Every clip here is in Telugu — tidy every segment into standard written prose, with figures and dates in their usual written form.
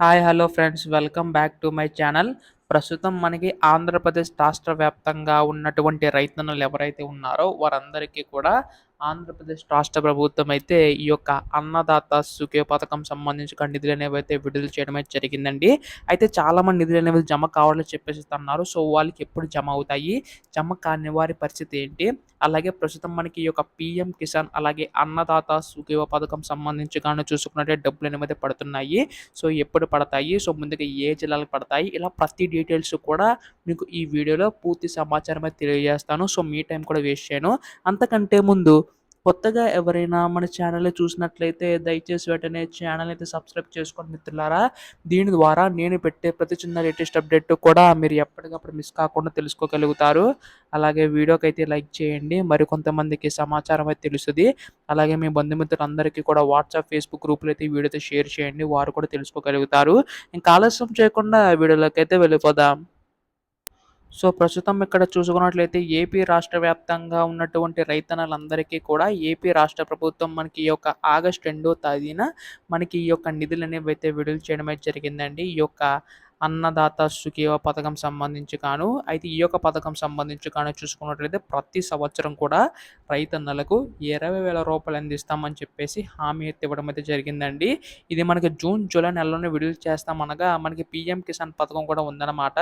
Hi hello friends welcome back to my channel. ప్రస్తుతం మనకి ఆంధ్రప్రదేశ్ రాష్ట్ర వ్యాప్తంగా ఉన్నటువంటి రైతన్నలు ఎవరైతే ఉన్నారో వారందరికీ కూడా ఆంధ్రప్రదేశ్ రాష్ట్ర ప్రభుత్వం అయితే ఈ యొక్క అన్నదాత సుఖీయ పథకం సంబంధించి నిధులు అనేవి అయితే విడుదల చేయడం అయితే జరిగిందండి. అయితే చాలామంది నిధులు అనేవి జమ కావాలని చెప్పేసి అన్నారు. సో వాళ్ళకి ఎప్పుడు జమ అవుతాయి, జమ కాని వారి పరిస్థితి ఏంటి, అలాగే ప్రస్తుతం మనకి ఈ యొక్క పిఎం కిసాన్ అలాగే అన్నదాత సుఖీయ పథకం సంబంధించి కానీ చూసుకున్నట్టే డబ్బులు అనేవి పడుతున్నాయి. సో ఎప్పుడు పడతాయి, సో ముందుగా ఏ జిల్లాలకు పడతాయి, ఇలా ప్రతి డీటెయిల్స్ కూడా మీకు ఈ వీడియోలో పూర్తి సమాచారం అయితే తెలియజేస్తాను. సో మీ టైం కూడా వేస్ట్ చేయను. అంతకంటే ముందు కొత్తగా ఎవరైనా మన ఛానల్ చూసినట్లయితే దయచేసి వెంటనే ఛానల్ అయితే సబ్స్క్రైబ్ చేసుకోండి మిత్రులారా. దీని ద్వారా నేను పెట్టే ప్రతి చిన్న లేటెస్ట్ అప్డేట్ కూడా మీరు ఎప్పటికప్పుడు మిస్ కాకుండా తెలుసుకోగలుగుతారు. అలాగే వీడియోకి అయితే లైక్ చేయండి, మరి కొంతమందికి సమాచారం అయితే తెలుస్తుంది. అలాగే మీ బంధుమిత్రులందరికీ కూడా వాట్సాప్, ఫేస్‌బుక్ గ్రూప్‌లో అయితే ఈ వీడియో అయితే షేర్ చేయండి. వారు కూడా తెలుసుకోగలుగుతారు. ఇంకా ఆలస్యం చేయకుండా వీడియోలోకైతే వెళ్ళిపోదాం. సో, ప్రస్తుతం ఇక్కడ చూసుకున్నట్లయితే ఏపీ రాష్ట్ర వ్యాప్తంగా ఉన్నటువంటి రైతన్నలందరికీ కూడా ఏపీ రాష్ట్ర ప్రభుత్వం మనకి ఈ యొక్క ఆగస్టు 2వ తేదీన మనకి ఈ యొక్క నిధులనేవైతే విడుదల చేయడం అయితే జరిగిందండి. ఈ యొక్క అన్నదాత సుఖీవ పథకం సంబంధించి గాను. అయితే ఈ యొక్క పథకం సంబంధించి గాను చూసుకున్నట్లయితే ప్రతి సంవత్సరం కూడా రైతన్నలకు రూ. 20,000 అందిస్తామని చెప్పేసి హామీ అయితే ఇవ్వడం అయితే జరిగిందండి. ఇది మనకి జూన్, జూలై నెలలోనే విడుదల చేస్తామనగా మనకి పీఎం కిసాన్ పథకం కూడా ఉందన్నమాట.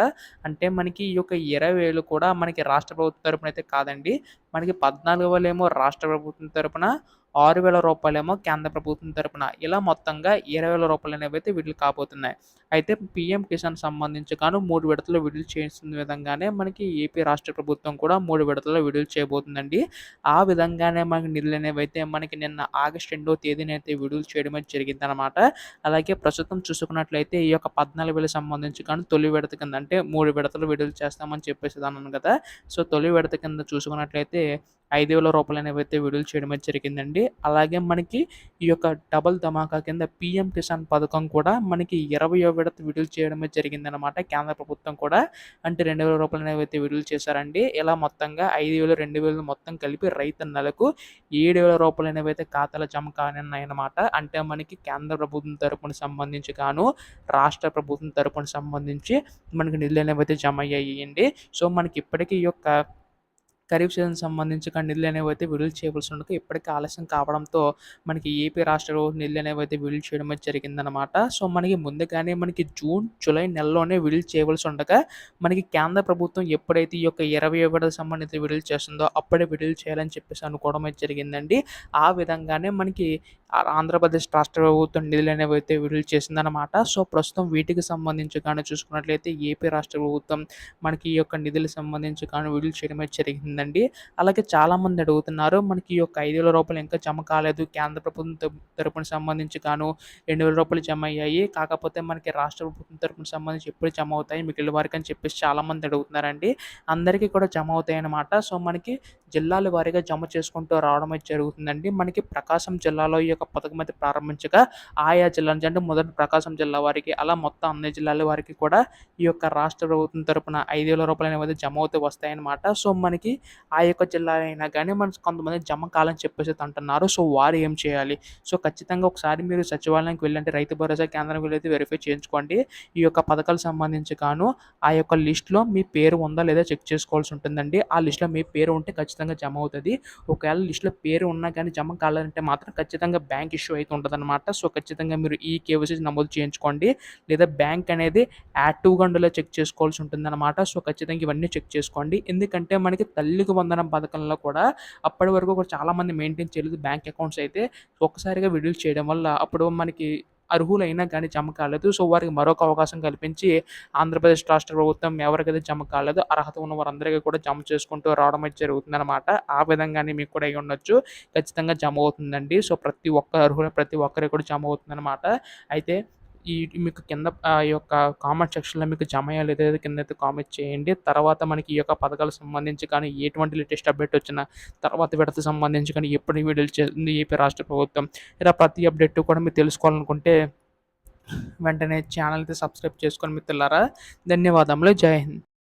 అంటే మనకి ఈ యొక్క 20,000 కూడా మనకి రాష్ట్ర ప్రభుత్వం తరపున అయితే కాదండి. మనకి 14,000 ఏమో రాష్ట్ర ప్రభుత్వం తరపున, రూ. 6,000 ఏమో కేంద్ర ప్రభుత్వం తరపున, ఇలా మొత్తంగా రూ. 20,000 అనేవైతే విడుదల కాబోతున్నాయి. అయితే పీఎం కిసాన్ సంబంధించి గాను 3 విడతల్లో విడుదల చేసిన విధంగానే మనకి ఏపీ రాష్ట్ర ప్రభుత్వం కూడా 3 విడతల్లో విడుదల చేయబోతుందండి. ఆ విధంగానే మనకి నిధులనేవైతే మనకి నిన్న ఆగస్టు 2వ తేదీనైతే విడుదల చేయడం అయితే జరిగిందనమాట. అలాగే ప్రస్తుతం చూసుకున్నట్లయితే ఈ యొక్క 14,000 సంబంధించి కానీ తొలి విడత కింద అంటే 3 విడతలు విడుదల చేస్తామని చెప్పేసి అన్నాను కదా! సో, తొలి విడత కింద చూసుకున్నట్లయితే రూ. 5,000 అనేవైతే విడుదల చేయడం అయితే జరిగిందండి. అలాగే మనకి ఈ యొక్క డబుల్ ధమాకా కింద పీఎం కిసాన్ పథకం కూడా మనకి 20వ విడత విడుదల చేయడం అయితే జరిగిందనమాట. కేంద్ర ప్రభుత్వం కూడా అంటే రూ. 2,000 అనేవైతే విడుదల చేశారండి. ఇలా మొత్తంగా 5,000, 2,000 మొత్తం కలిపి రైతన్నలకు రూ. 7,000 అనేవైతే ఖాతాలో జమ కానున్నాయన్నమాట. అంటే మనకి కేంద్ర ప్రభుత్వం తరపున సంబంధించి గాను, రాష్ట్ర ప్రభుత్వం తరపున సంబంధించి మనకి నిధులనేవైతే జమ అయ్యాయండి. సో, మనకి ఇప్పటికీ ఈ యొక్క ఖరీఫ్ సీజన్ సంబంధించి నిధులనేవైతే విడుదల చేయవలసి ఉండగా ఇప్పటికే ఆలస్యం కావడంతో మనకి ఏపీ రాష్ట్ర ప్రభుత్వం నిధులనేవైతే విడుదల చేయడం అయితే జరిగిందనమాట. సో, మనకి ముందుగానే మనకి జూన్, జూలై నెలలోనే విడుదల చేయవలసి ఉండగా మనకి కేంద్ర ప్రభుత్వం ఎప్పుడైతే ఈ యొక్క 20వ విడత సంబంధిత విడుదల చేస్తుందో అప్పుడే విడుదల చేయాలని చెప్పేసి అనుకోవడం అయితే జరిగిందండి. ఆ విధంగానే మనకి ఆంధ్రప్రదేశ్ రాష్ట్ర ప్రభుత్వం నిధులనేవైతే విడుదల చేసిందనమాట. సో, ప్రస్తుతం వీటికి సంబంధించి చూసుకున్నట్లయితే ఏపీ రాష్ట్ర ప్రభుత్వం మనకి ఈ యొక్క నిధులకు సంబంధించి విడుదల చేయడం అయితే జరిగిందండి. అలాగే చాలామంది అడుగుతున్నారు, మనకి ఈ యొక్క రూ. 5,000 ఇంకా జమ కాలేదు. కేంద్ర ప్రభుత్వం తరపున సంబంధించి రూ. 2,000 జమ అయ్యాయి. కాకపోతే మనకి రాష్ట్ర ప్రభుత్వం తరపున సంబంధించి ఎప్పుడు జమ అవుతాయి మిగిలిన వారికి అని చెప్పేసి చాలామంది అడుగుతున్నారండి. అందరికీ కూడా జమ అవుతాయన్నమాట. సో, మనకి జిల్లాల వారీగా జమ చేసుకుంటూ రావడం అయితే జరుగుతుందండి. మనకి ప్రకాశం జిల్లాలో ఈ యొక్క పథకం అయితే ప్రారంభించగా ఆయా జిల్లా నుంచి అంటే మొదట ప్రకాశం జిల్లా వారికి అలా మొత్తం అన్ని జిల్లాల వారికి కూడా ఈ యొక్క రాష్ట్ర ప్రభుత్వం తరపున రూ. 5,000 అనేవి జమ అవుతూ వస్తాయన్నమాట. సో, మనకి ఆ యొక్క జిల్లా అయినా గానీ మనకి కొంతమంది జమ కాలని చెప్పేసి అంటున్నారు. సో, వారు ఏం చేయాలి? సో, ఖచ్చితంగా ఒకసారి మీరు సచివాలయానికి వెళ్ళి అంటే రైతు భరోసా కేంద్రానికి వెళ్ళి అయితే వెరిఫై చేయించుకోండి. ఈ యొక్క పథకాలకు సంబంధించి ఆ యొక్క లిస్ట్‌లో మీ పేరు ఉందా లేదా చెక్ చేసుకోవాల్సి ఉంటుందండి. ఆ లిస్ట్‌లో మీ పేరు ఉంటే ఖచ్చితంగా జమ అవుతది. ఒకవేళ లిస్ట్‌లో పేరు ఉన్నా కానీ జమ కాలేదంటే మాత్రం ఖచ్చితంగా బ్యాంక్ ఇష్యూ అయితే ఉంటదనమాట. సో, ఖచ్చితంగా మీరు ఈ కేవైసీ నమోదు చేయించుకోండి. లేదా బ్యాంక్ అనేది యాక్టివ్‌గా ఉండేలా చెక్ చేసుకోవాల్సి ఉంటుందనమాట. సో, ఖచ్చితంగా ఇవన్నీ చెక్ చేసుకోండి. ఎందుకంటే మనకి తల్లికి వందనం పథకంలో కూడా అప్పటి వరకు కూడా చాలామంది మెయింటైన్ చేయలేదు బ్యాంక్ అకౌంట్స్ అయితే. ఒక్కసారిగా విడుదల చేయడం వల్ల అప్పుడు మనకి అర్హులైనా కానీ జమ కాలేదు. సో, వారికి మరొక అవకాశం కల్పించి ఆంధ్రప్రదేశ్ రాష్ట్ర ప్రభుత్వం ఎవరికైతే జమ కాలేదో అర్హత ఉన్న వారందరికీ కూడా జమ చేసుకుంటూ రావడం అయితే జరుగుతుందనమాట. ఆ విధంగానే మీకు కూడా అయ్యుండొచ్చు. ఖచ్చితంగా జమ అవుతుందండి. సో, ప్రతి ఒక్క అర్హులు ప్రతి ఒక్కరికి కూడా జమ అవుతుందనమాట. అయితే ఈ మీకు కింద ఈ యొక్క కామెంట్ సెక్షన్‌లో మీకు జమ అయ్యాయో లేదో కిందైతే కామెంట్ చేయండి. తర్వాత మనకి ఈ యొక్క పథకాలకు సంబంధించి కానీ ఎటువంటి లేటెస్ట్ అప్డేట్ వచ్చినా, తర్వాత విడతకు సంబంధించి కానీ ఎప్పుడు విడుదల చేస్తుంది ఏపీ రాష్ట్ర ప్రభుత్వం, ఇలా ప్రతి అప్డేట్ కూడా మీరు తెలుసుకోవాలనుకుంటే వెంటనే ఛానల్ అయితే సబ్స్క్రైబ్ చేసుకోండి మిత్రులారా. ధన్యవాదములు. జై హింద్.